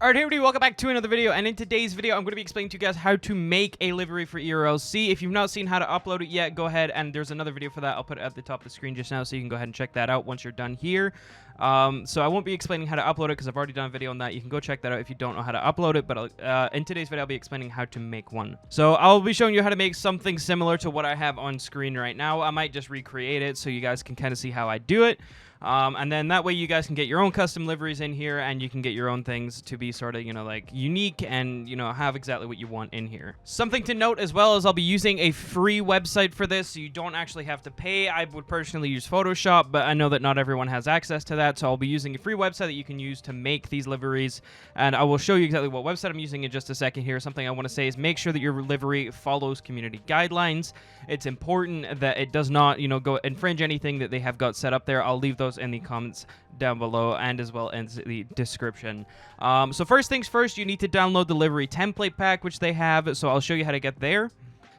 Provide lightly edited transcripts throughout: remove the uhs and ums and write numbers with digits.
Alright, hey everybody, welcome back to another video, and in today's video, I'm going to be explaining to you guys how to make a livery for ERLC. If you've not seen how to upload it yet, go ahead, and there's another video for that. I'll put it at the top of the screen just now, so you can go ahead and check that out once you're done here. So I won't be explaining how to upload it, because I've already done a video on that. You can go check that out if you don't know how to upload it, but in today's video, I'll be explaining how to make one. So I'll be showing you how to make something similar to what I have on screen right now. I might just recreate it, so you guys can kind of see how I do it. And then that way you guys can get your own custom liveries in here, and you can get your own things to be sort of, like unique and, have exactly what you want in here. Something to note as well is I'll be using a free website for this, so you don't actually have to pay. I would personally use Photoshop, but I know that not everyone has access to that, so I'll be using a free website that you can use to make these liveries, and I will show you exactly what website I'm using in just a second here. Something I want to say is make sure that your livery follows community guidelines. It's important that it does not, go infringe anything that they have got set up there. I'll leave those in the comments down below and as well as the description. So first things first, you need to download the livery template pack, which they have, so I'll show you how to get there.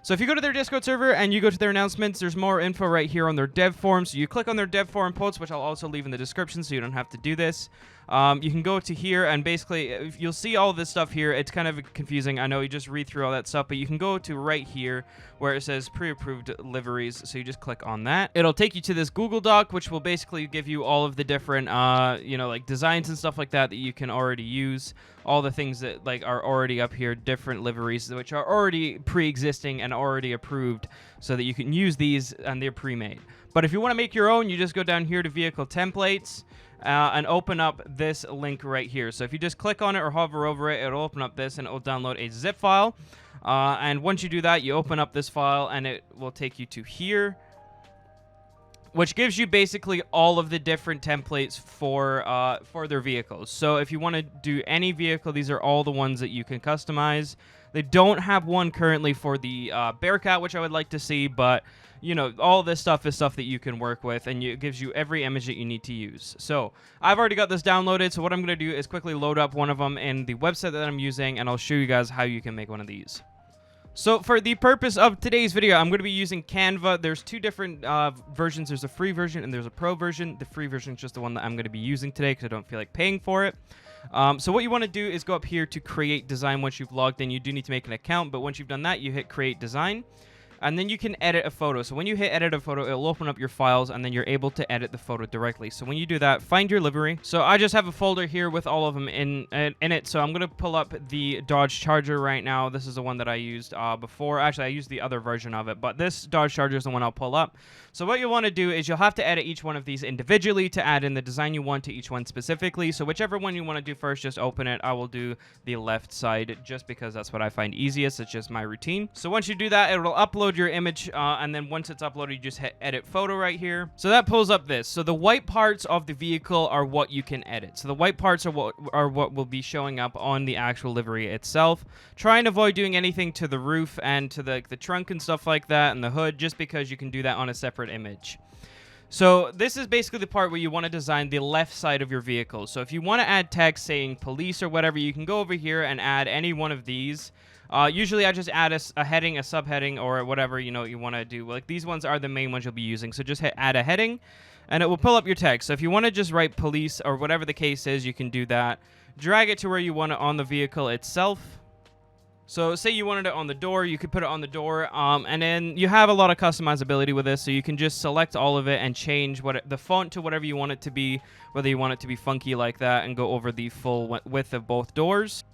So if you go to their Discord server and you go to their announcements, there's more info right here on their dev forum. So you click on their dev forum posts, which I'll also leave in the description so you don't have to do this. You can go to here, and basically you'll see all this stuff here. It's kind of confusing. I know you just read through all that stuff, but you can go to right here where it says pre-approved liveries. So you just click on that. It'll take you to this Google Doc, which will basically give you all of the different, like designs and stuff like that you can already use. All the things that are already up here, different liveries which are already pre-existing and already approved, so that you can use these and they're pre-made. But if you want to make your own, you just go down here to vehicle templates and open up this link right here. So if you just click on it or hover over it, it'll open up this and it will download a zip file. And once you do that, you open up this file and it will take you to here, which gives you basically all of the different templates for their vehicles. So if you want to do any vehicle, these are all the ones that you can customize. They don't have one currently for the Bearcat, which I would like to see, but all this stuff is stuff that you can work with, and it gives you every image that you need to use. So I've already got this downloaded, so what I'm going to do is quickly load up one of them in the website that I'm using, and I'll show you guys how you can make one of these. So for the purpose of today's video, I'm going to be using Canva. There's two different versions. There's a free version and there's a pro version. The free version is just the one that I'm going to be using today because I don't feel like paying for it. So what you want to do is go up here to create design. Once you've logged in, you do need to make an account, but once you've done that, you hit create design. And then you can edit a photo. So when you hit edit a photo, it'll open up your files, and then you're able to edit the photo directly. So when you do that, find your livery. So I just have a folder here with all of them in it. So I'm going to pull up the Dodge Charger right now. This is the one that I used before. Actually, I used the other version of it, but this Dodge Charger is the one I'll pull up. So what you want to do is you'll have to edit each one of these individually to add in the design you want to each one specifically. So whichever one you want to do first, just open it. I will do the left side just because that's what I find easiest. It's just my routine. So once you do that, it'll upload your image, and then once it's uploaded, you just hit edit photo right here. So that pulls up this. So the white parts of the vehicle are what you can edit. So the white parts are what will be showing up on the actual livery itself. Try and avoid doing anything to the roof and to the trunk and stuff like that, and the hood, just because you can do that on a separate image. So this is basically the part where you want to design the left side of your vehicle. So if you want to add text saying police or whatever, you can go over here and add any one of these. Usually I just add a heading, a subheading, or whatever you want to do. Like these ones are the main ones you'll be using. So just hit add a heading, and it will pull up your text. So if you want to just write police or whatever the case is, you can do that. Drag it to where you want it on the vehicle itself. So say you wanted it on the door, you could put it on the door, and then you have a lot of customizability with this, so you can just select all of it and change the font to whatever you want it to be, whether you want it to be funky like that, and go over the full width of both doors.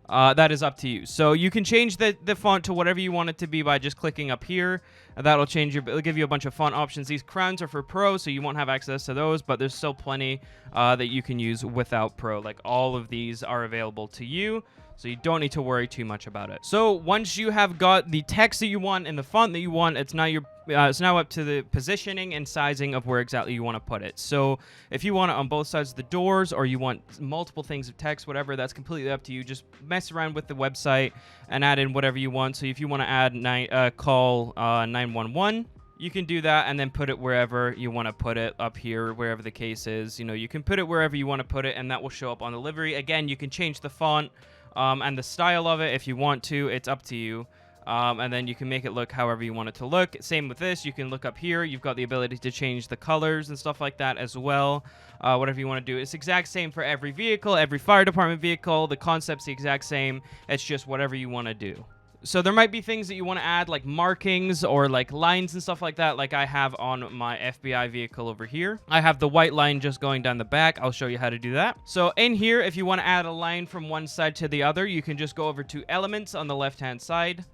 That is up to you. So you can change the font to whatever you want it to be by just clicking up here. That'll change it'll give you a bunch of font options. These crowns are for pro, so you won't have access to those, but there's still plenty that you can use without pro. Like all of these are available to you, so you don't need to worry too much about it. So once you have got the text that you want and the font that you want, it's now up to the positioning and sizing of where exactly you want to put it. So if you want it on both sides of the doors, or you want multiple things of text, whatever, that's completely up to you. Just mess around with the website and add in whatever you want. So if you want to add call 911, you can do that, and then put it wherever you want to put it, up here, wherever the case is. You can put it wherever you want to put it, and that will show up on the livery. Again, you can change the font and the style of it if you want to. It's up to you. And then you can make it look however you want it to look. Same with this. You can look up here. You've got the ability to change the colors and stuff like that as well. Whatever you want to do. It's the exact same for every vehicle, every fire department vehicle. The concept's the exact same. It's just whatever you want to do. So there might be things that you want to add, like markings or like lines and stuff like that, like I have on my FBI vehicle over here. I have the white line just going down the back. I'll show you how to do that. So in here, if you want to add a line from one side to the other, you can just go over to elements on the left-hand side.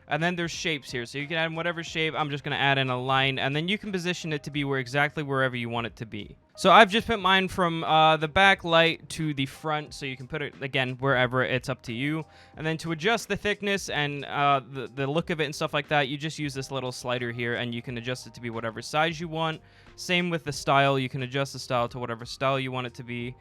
And then there's shapes here. So you can add whatever shape. I'm just going to add in a line. And then you can position it to be exactly wherever you want it to be. So I've just put mine from the back light to the front. So you can put it, again, wherever. It's up to you. And then to adjust the thickness and the look of it and stuff like that, you just use this little slider here. And you can adjust it to be whatever size you want. Same with the style. You can adjust the style to whatever style you want it to be.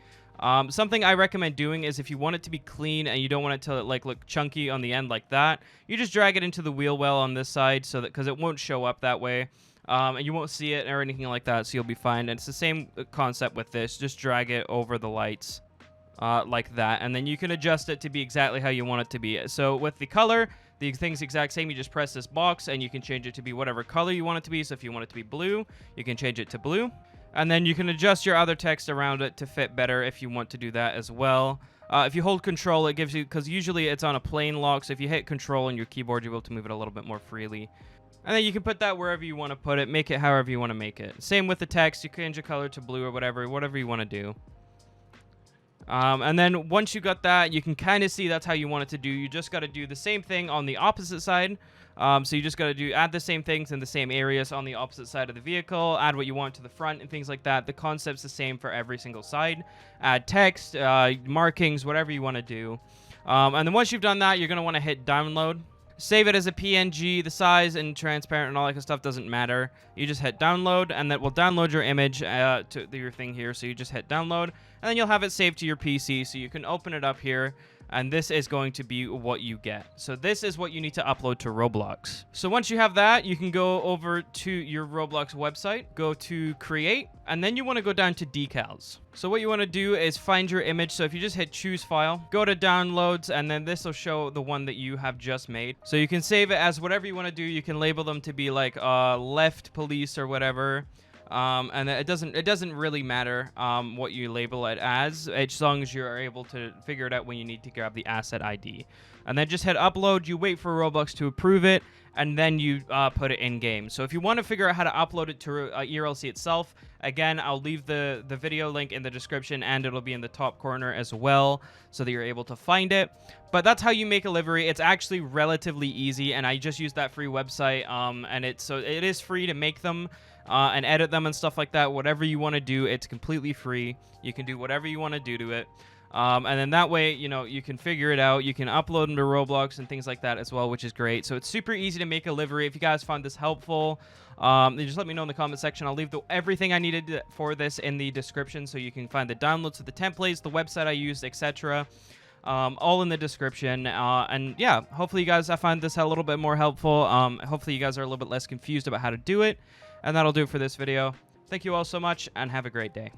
Something I recommend doing is if you want it to be clean and you don't want it to like look chunky on the end like that, you just drag it into the wheel well on this side so that because it won't show up that way, and you won't see it or anything like that, so you'll be fine. And it's the same concept with this. Just drag it over the lights like that, and then you can adjust it to be exactly how you want it to be. So with the color, the thing's exact same. You just press this box and you can change it to be whatever color you want it to be. So if you want it to be blue, you can change it to blue. And then you can adjust your other text around it to fit better if you want to do that as well. If you hold control, it gives you, because usually it's on a plain lock, so if you hit control on your keyboard, you'll be able to move it a little bit more freely. And then you can put that wherever you want to put it, make it however you want to make it. Same with the text, you can change the color to blue or whatever you want to do. And then once you got that, you can kind of see that's how you want it to do. You just got to do the same thing on the opposite side. So you just got to add the same things in the same areas on the opposite side of the vehicle, add what you want to the front and things like that. The concept's the same for every single side. Add text, markings, whatever you want to do. And then once you've done that, you're going to want to hit download. Save it as a PNG. The size and transparent and all that kind of stuff doesn't matter. You just hit download, and that will download your image to your thing here. So you just hit download, and then you'll have it saved to your PC. So you can open it up here, and this is going to be what you get. So this is what you need to upload to Roblox. So once you have that, you can go over to your Roblox website, go to create, and then you want to go down to decals. So what you want to do is find your image. So if you just hit choose file, go to downloads, and then this will show the one that you have just made. So you can save it as whatever you want to do. You can label them to be like left police or whatever. And it doesn't really matter what you label it as long as you're able to figure it out when you need to grab the asset ID. And then just hit upload. You wait for Roblox to approve it, and then you put it in game. So if you want to figure out how to upload it to ERLC itself, again, I'll leave the video link in the description, and it'll be in the top corner as well, so that you're able to find it. But that's how you make a livery. It's actually relatively easy, and I just used that free website, and it is free to make them. And edit them and stuff like that. Whatever you want to do, it's completely free. You can do whatever you want to do to it. And then that way, you can figure it out. You can upload them to Roblox and things like that as well, which is great. So it's super easy to make a livery. If you guys found this helpful, then just let me know in the comment section. I'll leave everything I needed for this in the description, so you can find the downloads of the templates, the website I used, etc. All in the description. And yeah, hopefully you guys found this a little bit more helpful. Hopefully you guys are a little bit less confused about how to do it. And that'll do it for this video. Thank you all so much, and have a great day.